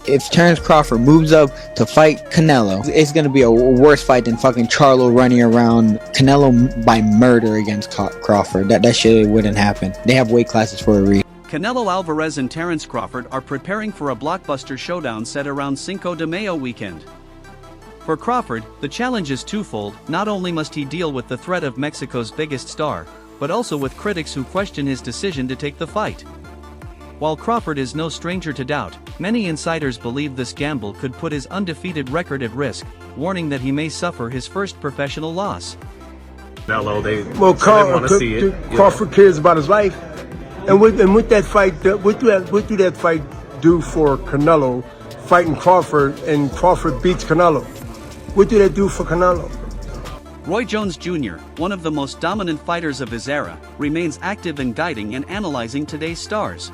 If Terence Crawford moves up to fight Canelo, it's gonna be a worse fight than fucking Charlo running around Canelo by murder against Crawford. That shit wouldn't happen. They have weight classes for a reason. Canelo Alvarez and Terence Crawford are preparing for a blockbuster showdown set around Cinco de Mayo weekend. For Crawford, the challenge is twofold. Not only must he deal with the threat of Mexico's biggest star, but also with critics who question his decision to take the fight. While Crawford is no stranger to doubt, many insiders believe this gamble could put his undefeated record at risk, warning that he may suffer his first professional loss. Canelo, they want to see it. Crawford cares about his life, and with that fight, what do that fight do for Canelo? Fighting Crawford, and Crawford beats Canelo. What do that do for Canelo? Roy Jones Jr., one of the most dominant fighters of his era, remains active in guiding and analyzing today's stars.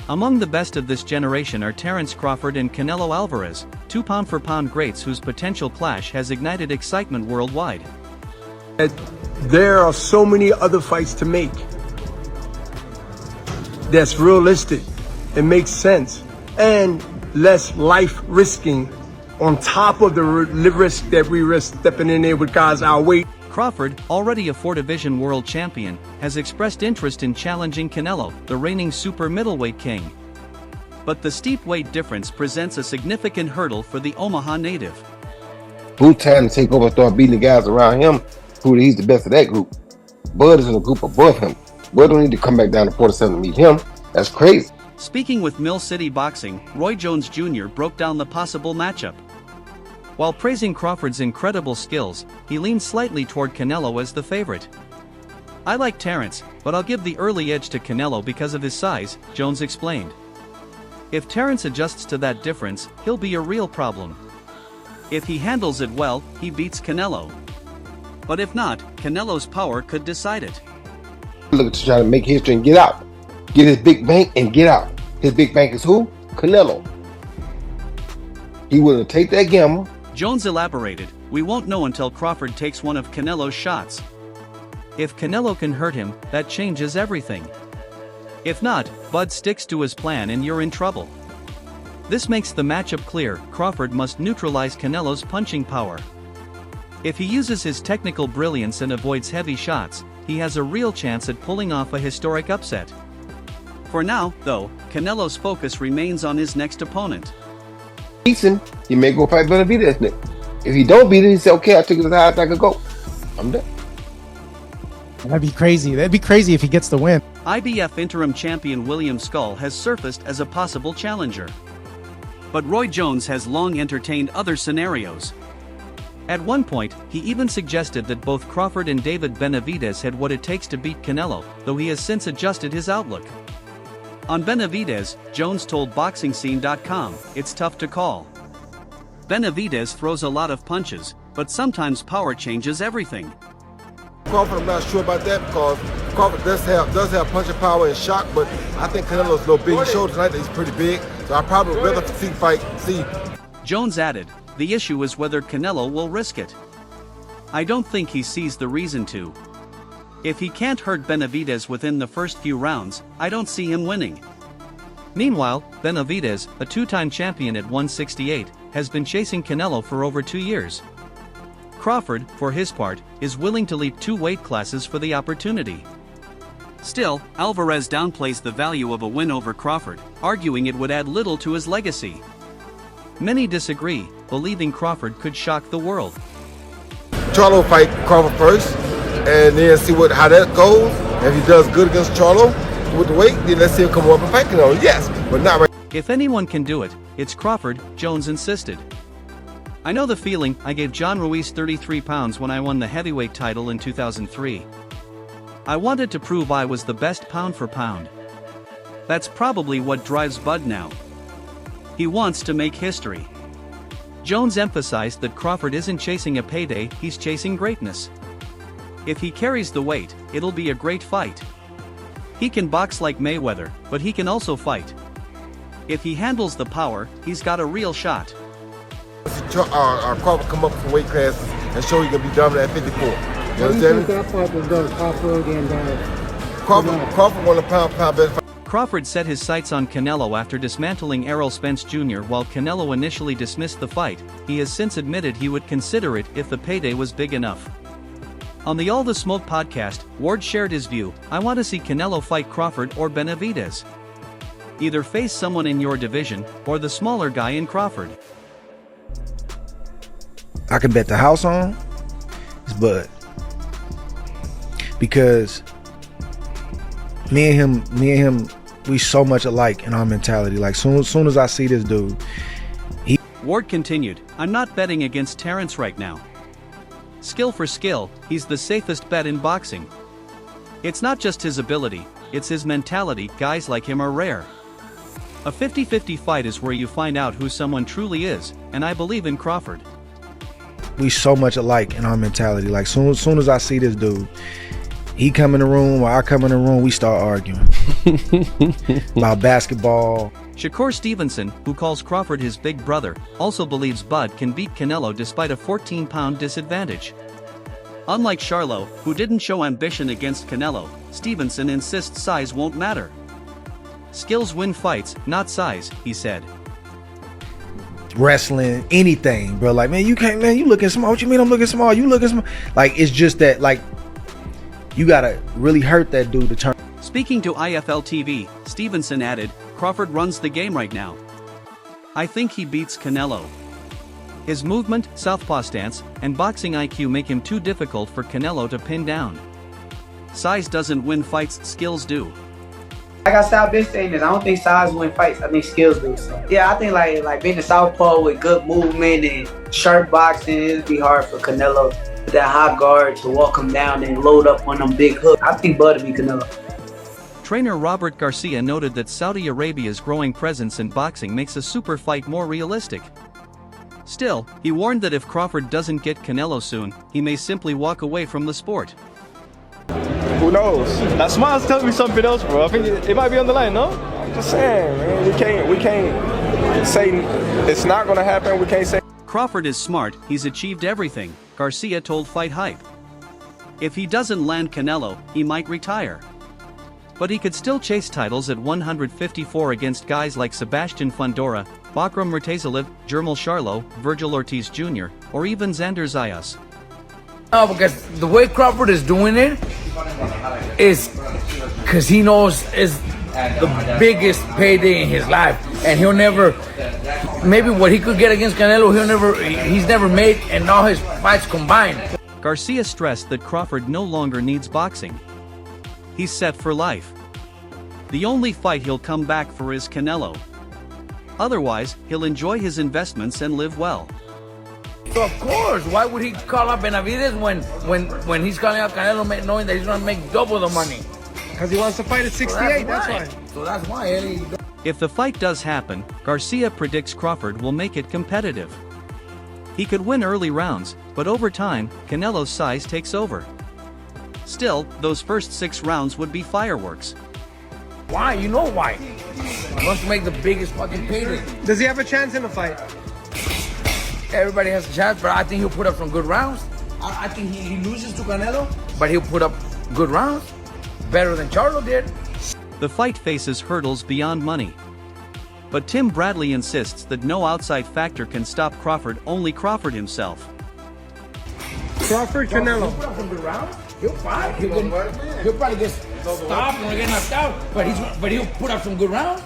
Among the best of this generation are Terence Crawford and Canelo Alvarez, two pound-for-pound greats whose potential clash has ignited excitement worldwide. There are so many other fights to make that's realistic and makes sense, and less life-risking on top of the risk that we risk stepping in there with guys our weight. Crawford, already a 4-division world champion, has expressed interest in challenging Canelo, the reigning super middleweight king. But the steep weight difference presents a significant hurdle for the Omaha native. Who's trying to take over and start beating the guys around him? He's the best of that group. Bud is in a group above him. Bud don't need to come back down to 47 to meet him. That's crazy. Speaking with Mill City Boxing, Roy Jones Jr. broke down the possible matchup. While praising Crawford's incredible skills, he leaned slightly toward Canelo as the favorite. "I like Terence, but I'll give the early edge to Canelo because of his size," Jones explained. "If Terence adjusts to that difference, he'll be a real problem. If he handles it well, he beats Canelo. But if not, Canelo's power could decide it." Look to try to make history and get out. Get his big bank and get out. His big bank is who? Canelo. He willing to take that gamble. Jones elaborated, "We won't know until Crawford takes one of Canelo's shots. If Canelo can hurt him, that changes everything. If not, Bud sticks to his plan and you're in trouble." This makes the matchup clear. Crawford must neutralize Canelo's punching power. If he uses his technical brilliance and avoids heavy shots, he has a real chance at pulling off a historic upset. For now, though, Canelo's focus remains on his next opponent. Beats him, he may go fight Benavidez next. If he don't beat him, he say, "Okay, I took it as high as I could go. I'm done." That'd be crazy. That'd be crazy if he gets the win. IBF interim champion William Skull has surfaced as a possible challenger. But Roy Jones has long entertained other scenarios. At one point, he even suggested that both Crawford and David Benavidez had what it takes to beat Canelo, though he has since adjusted his outlook. On Benavidez, Jones told BoxingScene.com, "It's tough to call. Benavidez throws a lot of punches, but sometimes power changes everything." Crawford, I'm not sure about that because Crawford does have punching power and shock, but I think Canelo's a little big. He showed tonight that he's pretty big, so I'd probably rather see. Jones added, "The issue is whether Canelo will risk it. I don't think he sees the reason to. If he can't hurt Benavidez within the first few rounds, I don't see him winning." Meanwhile, Benavidez, a two-time champion at 168, has been chasing Canelo for over 2 years. Crawford, for his part, is willing to leap 2 weight classes for the opportunity. Still, Alvarez downplays the value of a win over Crawford, arguing it would add little to his legacy. Many disagree, believing Crawford could shock the world. Charlo fight Crawford first, and then see how that goes. If he does good against Charlo with the weight, then let's see him come up and fight Canelo. Yes, but not right. If anyone can do it, it's Crawford, Jones insisted. "I know the feeling. I gave John Ruiz 33 pounds when I won the heavyweight title in 2003. I wanted to prove I was the best pound for pound. That's probably what drives Bud now. He wants to make history." Jones emphasized that Crawford isn't chasing a payday, he's chasing greatness. If he carries the weight, it'll be a great fight. He can box like Mayweather, but he can also fight. If he handles the power, he's got a real shot. Crawford come up from weight classes and show he can be dominant at 54. You understand me? That fight was done Crawford and Crawford won a pound better fight. Crawford set his sights on Canelo after dismantling Errol Spence Jr. While Canelo initially dismissed the fight, he has since admitted he would consider it if the payday was big enough. On the All the Smoke podcast, Ward shared his view: "I want to see Canelo fight Crawford or Benavidez. Either face someone in your division, or the smaller guy in Crawford." I can bet the house on is Bud. Because me and him, we so much alike in our mentality. Like soon as I see this dude, Ward continued, "I'm not betting against Terence right now. Skill for skill, he's the safest bet in boxing. It's not just his ability, it's his mentality. Guys like him are rare. A 50-50 fight is where you find out who someone truly is, and I believe in Crawford." we so much alike in our mentality. Like soon as I see this dude, he come in the room or I come in the room, we start arguing about basketball. Shakur Stevenson, who calls Crawford his big brother, also believes Bud can beat Canelo despite a 14-pound disadvantage. Unlike Charlo, who didn't show ambition against Canelo, Stevenson insists size won't matter. "Skills win fights, not size," he said. Wrestling, anything, bro. Like, man, you can't, man, you looking small. What you mean I'm looking small? You looking small. Like, it's just that, like, you gotta really hurt that dude to turn. Speaking to IFL TV, Stevenson added, "Crawford runs the game right now. I think he beats Canelo. His movement, southpaw stance, and boxing IQ make him too difficult for Canelo to pin down. Size doesn't win fights, skills do." Like I said, I've been saying this, I don't think size win fights, I think skills do. So yeah, I think like being a southpaw with good movement and sharp boxing, it'd be hard for Canelo with that high guard to walk him down and load up on them big hooks. I think Bud would be Canelo. Trainer Robert Garcia noted that Saudi Arabia's growing presence in boxing makes a super fight more realistic. Still, he warned that if Crawford doesn't get Canelo soon, he may simply walk away from the sport. Who knows? That smile's telling me something else, bro. I think it might be on the line, no? I'm just saying, man, we can't say it's not gonna happen. We can't say. Crawford is smart, he's achieved everything, Garcia told Fight Hype. If he doesn't land Canelo, he might retire. But he could still chase titles at 154 against guys like Sebastian Fundora, Bakram Murtazaliev, Jermel Charlo, Virgil Ortiz Jr., or even Xander Zayas. No, because the way Crawford is doing it is because he knows it's the biggest payday in his life, and he'll never. Maybe what he could get against Canelo, he's never made, and all his fights combined. Garcia stressed that Crawford no longer needs boxing. He's set for life. The only fight he'll come back for is Canelo. Otherwise, he'll enjoy his investments and live well. So of course, why would he call out Benavidez when he's calling out Canelo, knowing that he's gonna make double the money? Because he wants to fight at 68, that's why. So that's why. If the fight does happen, Garcia predicts Crawford will make it competitive. He could win early rounds, but over time, Canelo's size takes over. Still, those first 6 rounds would be fireworks. Why? You know why. He wants to make the biggest fucking payday. Does he have a chance in the fight? Everybody has a chance, but I think he'll put up some good rounds. I think he loses to Canelo, but he'll put up good rounds. Better than Charlo did. The fight faces hurdles beyond money. But Tim Bradley insists that no outside factor can stop Crawford, only Crawford himself. Crawford, Canelo. He'll put up some good rounds. He'll fight. He'll probably get stopped or get knocked out, but he'll put up some good rounds.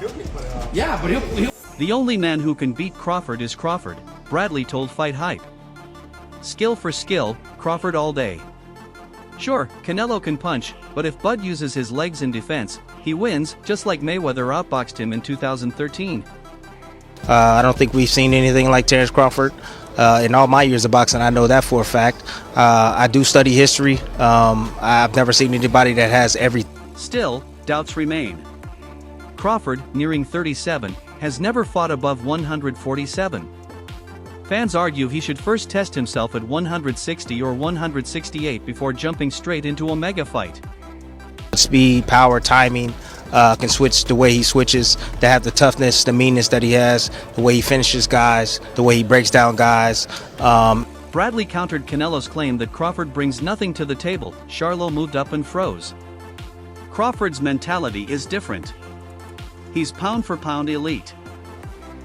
Yeah, but he'll. The only man who can beat Crawford is Crawford, Bradley told Fight Hype. Skill for skill, Crawford all day. Sure, Canelo can punch, but if Bud uses his legs in defense, he wins, just like Mayweather outboxed him in 2013. I don't think we've seen anything like Terence Crawford. In all my years of boxing, I know that for a fact. I do study history. I've never seen anybody that has everything. Still, doubts remain. Crawford, nearing 37, has never fought above 147. Fans argue he should first test himself at 160 or 168 before jumping straight into a mega fight. Speed, power, timing, can switch the way he switches, to have the toughness, the meanness that he has, the way he finishes guys, the way he breaks down guys. Bradley countered Canelo's claim that Crawford brings nothing to the table. Charlo moved up and froze. Crawford's mentality is different. He's pound for pound elite.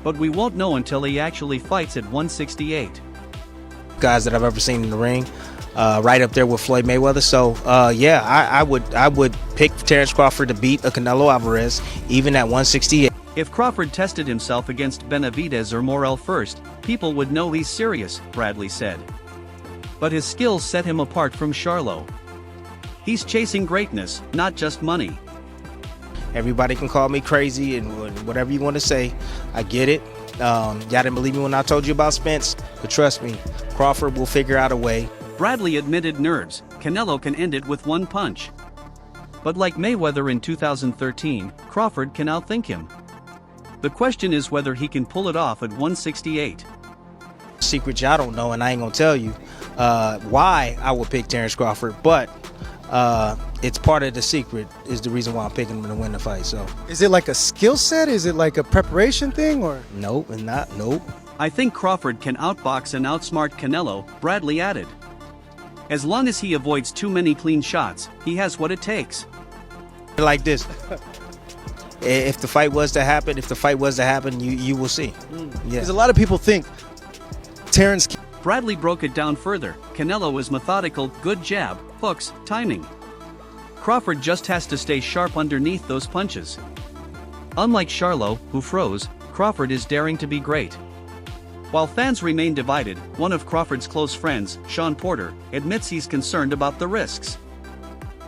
But we won't know until he actually fights at 168. Guys that I've ever seen in the ring, right up there with Floyd Mayweather. So yeah, I would pick Terence Crawford to beat a Canelo Alvarez, even at 168. If Crawford tested himself against Benavidez or Morrell first, people would know he's serious, Bradley said. But his skills set him apart from Charlo. He's chasing greatness, not just money. Everybody can call me crazy and whatever you want to say. I get it. Y'all didn't believe me when I told you about Spence, but trust me, Crawford will figure out a way. Bradley admitted nerves. Canelo can end it with one punch. But like Mayweather in 2013, Crawford can outthink him. The question is whether he can pull it off at 168. Secret y'all don't know, and I ain't gonna tell you why I would pick Terence Crawford, but it's part of the secret is the reason why I'm picking him to win the fight. So is it like a skill set? Is it like a preparation thing, or? Nope, and not nope. I think Crawford can outbox and outsmart Canelo, Bradley added. As long as he avoids too many clean shots, he has what it takes. Like this. If the fight was to happen, you will see. Yeah. Because a lot of people think Terence. Bradley broke it down further. Canelo is methodical, good jab, hooks, timing. Crawford just has to stay sharp underneath those punches. Unlike Charlo, who froze, Crawford is daring to be great. While fans remain divided, one of Crawford's close friends, Sean Porter, admits he's concerned about the risks.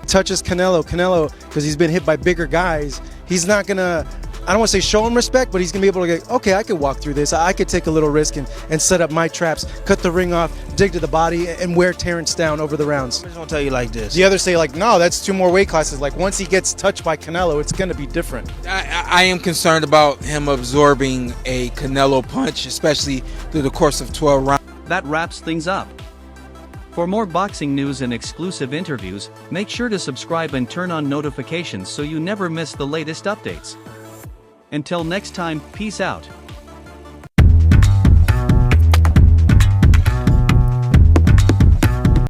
Touches Canelo, because he's been hit by bigger guys, he's not gonna, I don't want to say show him respect, but he's gonna be able to get, okay, I could walk through this, I could take a little risk and set up my traps, cut the ring off, dig to the body, and wear Terence down over the rounds. I'm just gonna tell you like this. The others say like, no, that's 2 more weight classes. Like once he gets touched by Canelo, it's gonna be different. I am concerned about him absorbing a Canelo punch, especially through the course of 12 rounds. That wraps things up. For more boxing news and exclusive interviews, make sure to subscribe and turn on notifications so you never miss the latest updates. Until next time, peace out.